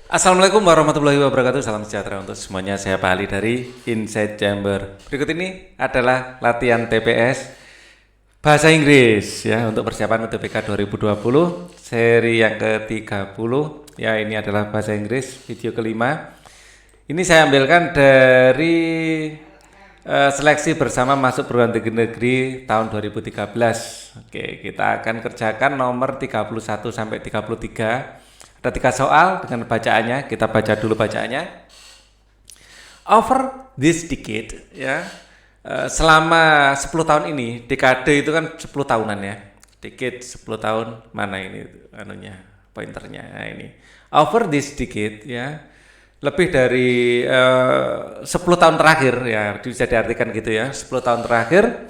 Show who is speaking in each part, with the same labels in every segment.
Speaker 1: Assalamualaikum warahmatullahi wabarakatuh. Salam sejahtera untuk semuanya. Saya Pak Ali dari Inside Chamber. Berikut ini adalah latihan TPS bahasa Inggris ya untuk persiapan UTBK 2020 seri yang ke-30. Ya, ini adalah bahasa Inggris video kelima. Ini saya ambilkan dari seleksi bersama masuk perguruan tinggi negeri tahun 2013. Oke, kita akan kerjakan nomor 31 sampai 33. Ada 3 soal dengan bacaannya, kita baca dulu bacaannya. Over this decade, ya, selama 10 tahun ini, dekade itu kan 10 tahunan ya. Decade 10 tahun, mana ini anunya, pointernya. Nah, ini. Over this decade, ya, lebih dari 10 tahun terakhir, ya, bisa diartikan gitu ya. 10 tahun terakhir,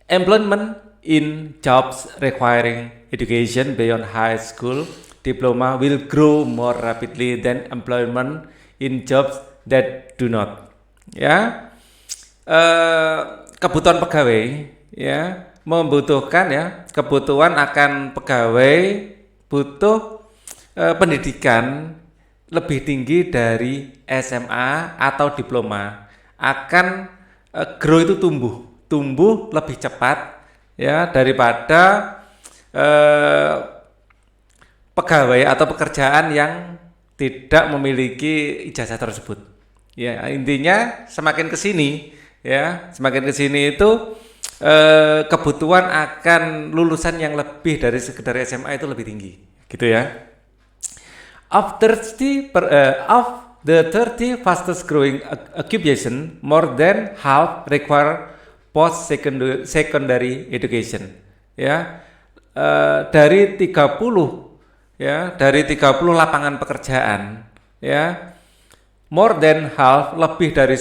Speaker 1: employment in jobs requiring education beyond high school diploma will grow more rapidly than employment in jobs that do not. Ya, kebutuhan pegawai, ya, membutuhkan ya, kebutuhan akan pegawai butuh pendidikan lebih tinggi dari SMA atau diploma, akan grow itu tumbuh lebih cepat ya daripada pegawai atau pekerjaan yang tidak memiliki ijazah tersebut. Ya, intinya semakin ke sini itu kebutuhan akan lulusan yang lebih dari sekedar SMA itu lebih tinggi, gitu ya. Of the 30 fastest growing occupation, more than half require post secondary education. Ya, dari 30 lapangan pekerjaan, ya, more than half, lebih dari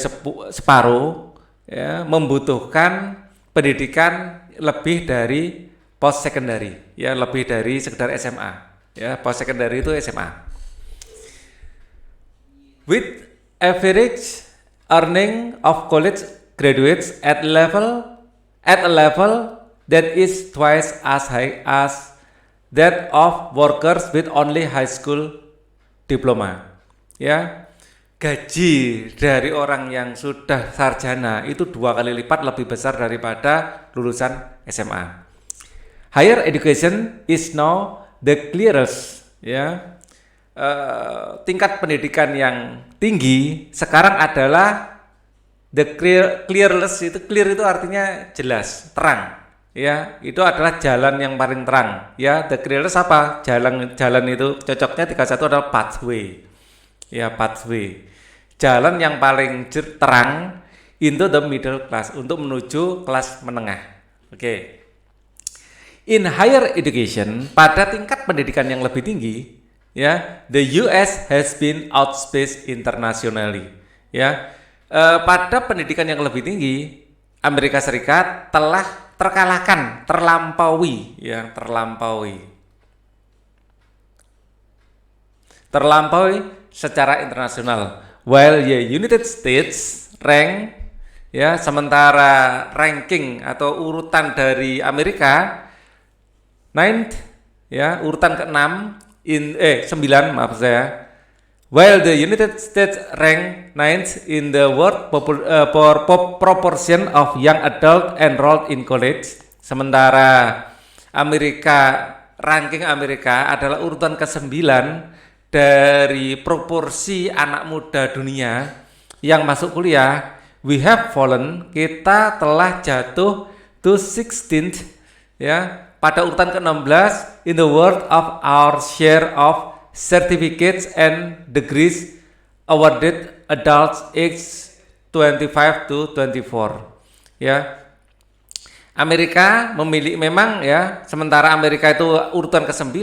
Speaker 1: separuh, ya, membutuhkan pendidikan lebih dari post secondary, ya, lebih dari sekedar SMA, ya, post secondary itu SMA. With average earning of college graduates at a level that is twice as high as that of workers with only high school diploma. Ya, gaji dari orang yang sudah sarjana itu 2 kali lipat lebih besar daripada lulusan SMA. Higher education is now the clearest, ya. Tingkat pendidikan yang tinggi sekarang adalah the clearest. Itu clear itu artinya jelas, terang. Ya, itu adalah jalan yang paling terang. Ya, the clearest apa? Jalan itu cocoknya 31 adalah pathway. Ya, pathway. Jalan yang paling terang into the middle class, untuk menuju kelas menengah. Oke. In higher education, pada tingkat pendidikan yang lebih tinggi, ya, the US has been outspaced internationally. Ya, pada pendidikan yang lebih tinggi, Amerika Serikat telah terlampaui secara internasional. While the United States rank, ya, sementara ranking atau urutan dari Amerika urutan ke-6 9, maaf saya. While the United States rank 9th in the world for proportion of young adult enrolled in college, sementara ranking Amerika adalah urutan ke-9 dari proporsi anak muda dunia yang masuk kuliah. We have fallen, kita telah jatuh to 16th, ya, pada urutan ke-16 in the world of our share of certificates and degrees awarded adults age 25 to 24. Ya. Amerika memiliki memang, ya, sementara Amerika itu urutan ke-9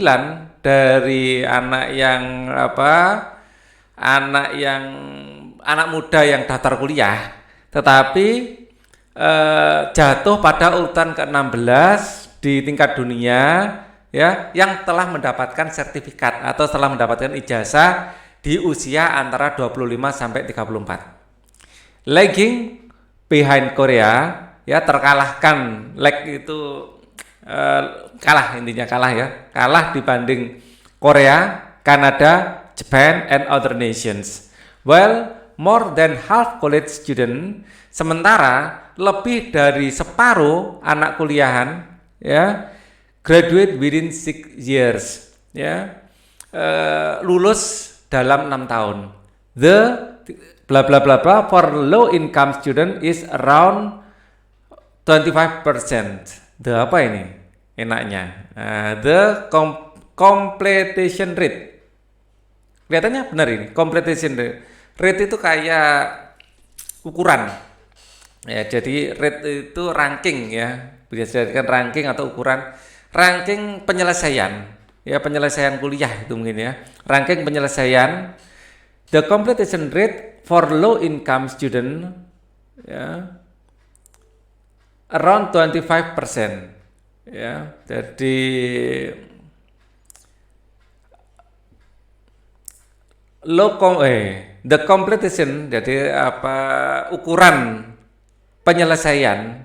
Speaker 1: dari anak muda yang daftar kuliah, tetapi jatuh pada urutan ke-16 di tingkat dunia, ya, yang telah mendapatkan sertifikat atau telah mendapatkan ijazah di usia antara 25 sampai 34. Lagging behind Korea, ya, terkalahkan, lag itu kalah, intinya kalah, ya, kalah dibanding Korea, Kanada, Japan, and other nations. While more than half college student, sementara lebih dari separuh anak kuliahan ya graduate within 6 years ya lulus dalam 6 tahun. The bla bla bla bla for low income student is around 25%. The apa ini? Enaknya. The completion rate. Kelihatannya benar ini. Completion rate. Rate itu kayak ukuran. Ya, jadi rate itu ranking ya. Bisa dijadikan ranking atau ukuran. Ranking penyelesaian. Ya, penyelesaian kuliah itu mungkin ya. Ranking penyelesaian. The completion rate for low income student ya around 25%. Ya, jadi the completion jadi apa ukuran penyelesaian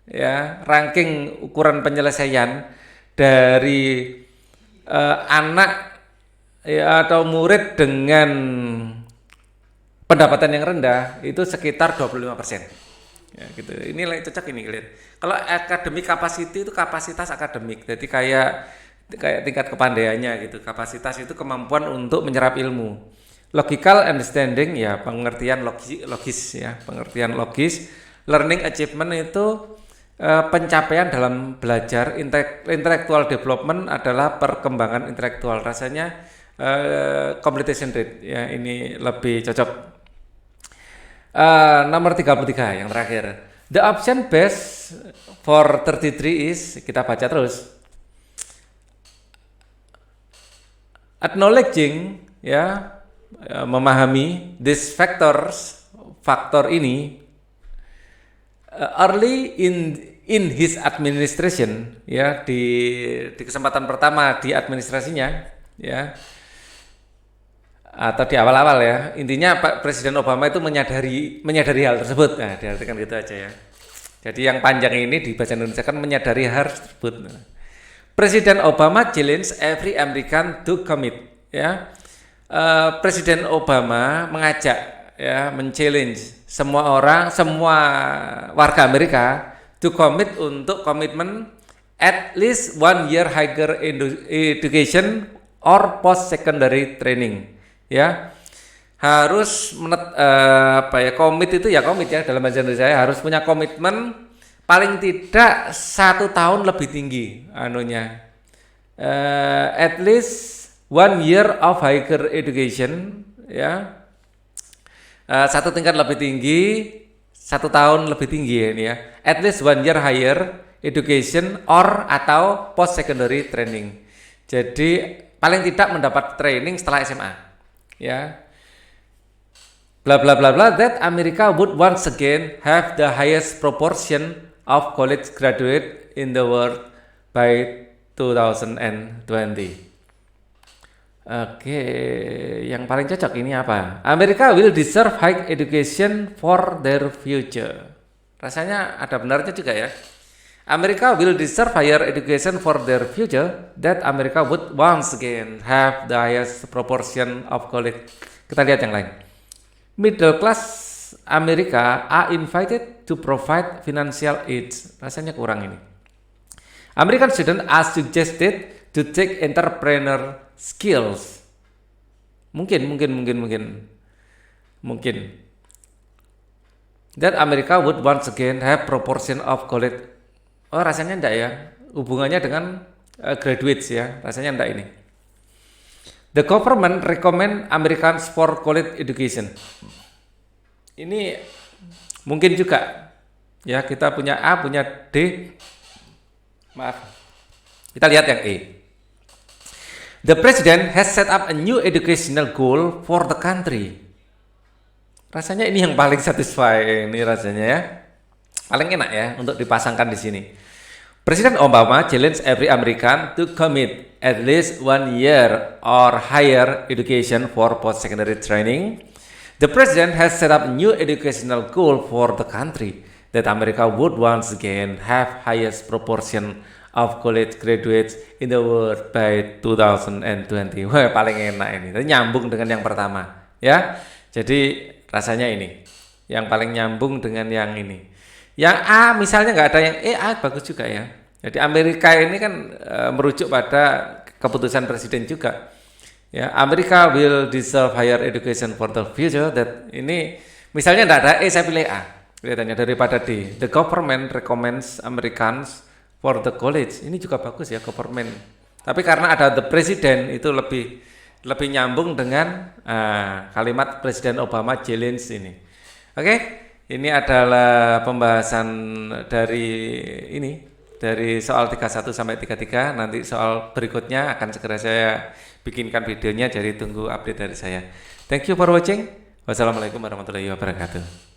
Speaker 1: ya ranking ukuran penyelesaian dari anak ya atau murid dengan pendapatan yang rendah itu sekitar 25%. Ya gitu. Ini cocok ini kalian. Kalau academic capacity itu kapasitas akademik. Jadi kayak tingkat kepandaiannya gitu. Kapasitas itu kemampuan untuk menyerap ilmu. Logical understanding ya pengertian logis ya, pengertian logis. Learning achievement itu pencapaian dalam belajar. Intellectual development adalah perkembangan intelektual. Rasanya completion rate ya ini lebih cocok. Nomor 33 yang terakhir. The option best for 33 is kita baca terus. Acknowledging ya memahami these faktor ini early in his administration ya di kesempatan pertama di administrasinya ya atau di awal-awal ya intinya Pak Presiden Obama itu menyadari hal tersebut. Nah diartikan gitu aja ya. Jadi yang panjang ini di bahasa Indonesia kan menyadari hal tersebut. Presiden Obama challenge every American to commit ya. Presiden Obama mengajak ya men-challenge semua warga Amerika to commit untuk komitmen at least 1 year higher education or post secondary training. Ya harus komit itu ya komit ya dalam bahasa Indonesia harus punya komitmen paling tidak 1 tahun lebih tinggi at least 1 year of higher education ya 1 tingkat lebih tinggi 1 tahun lebih tinggi ini ya at least 1 year higher education or atau post secondary training. Jadi paling tidak mendapat training setelah SMA. Ya, bla bla bla bla that America would once again have the highest proportion of college graduate in the world by 2020. Oke, yang paling cocok ini apa? America will deserve high education for their future. Rasanya ada benarnya juga ya. America will deserve higher education for their future that America would once again have the highest proportion of college. Kita lihat yang lain. Middle class America are invited to provide financial aid. Rasanya kurang ini. American students are suggested to take entrepreneur skills. Mungkin. That America would once again have proportion of college. Oh rasanya enggak ya, hubungannya dengan graduates ya, rasanya enggak ini. The government recommend Americans for college education. Ini mungkin juga ya kita punya A, punya D. Maaf, kita lihat yang E. The president has set up a new educational goal for the country. Rasanya ini yang paling satisfying ini rasanya ya. Paling enak ya untuk dipasangkan di sini. Presiden Obama challenge every American to commit at least 1 year or higher education for post-secondary training. The president has set up a new educational goal for the country that America would once again have highest proportion of college graduates in the world by 2020. Wah, paling enak ini. Tapi nyambung dengan yang pertama, ya. Jadi rasanya ini yang paling nyambung dengan yang ini. Yang A misalnya nggak ada yang A bagus juga ya. Jadi Amerika ini kan merujuk pada keputusan presiden juga. Ya, Amerika will deserve higher education for the future. That ini misalnya tidak ada saya pilih A. Kelihatannya daripada D. The government recommends Americans for the college. Ini juga bagus ya government. Tapi karena ada the president itu lebih nyambung dengan kalimat Presiden Obama challenge ini. Oke, ini adalah pembahasan dari soal 31 sampai 33. Nanti soal berikutnya akan segera saya bikinkan videonya, jadi tunggu update dari saya. Thank you for watching. Wassalamualaikum warahmatullahi wabarakatuh.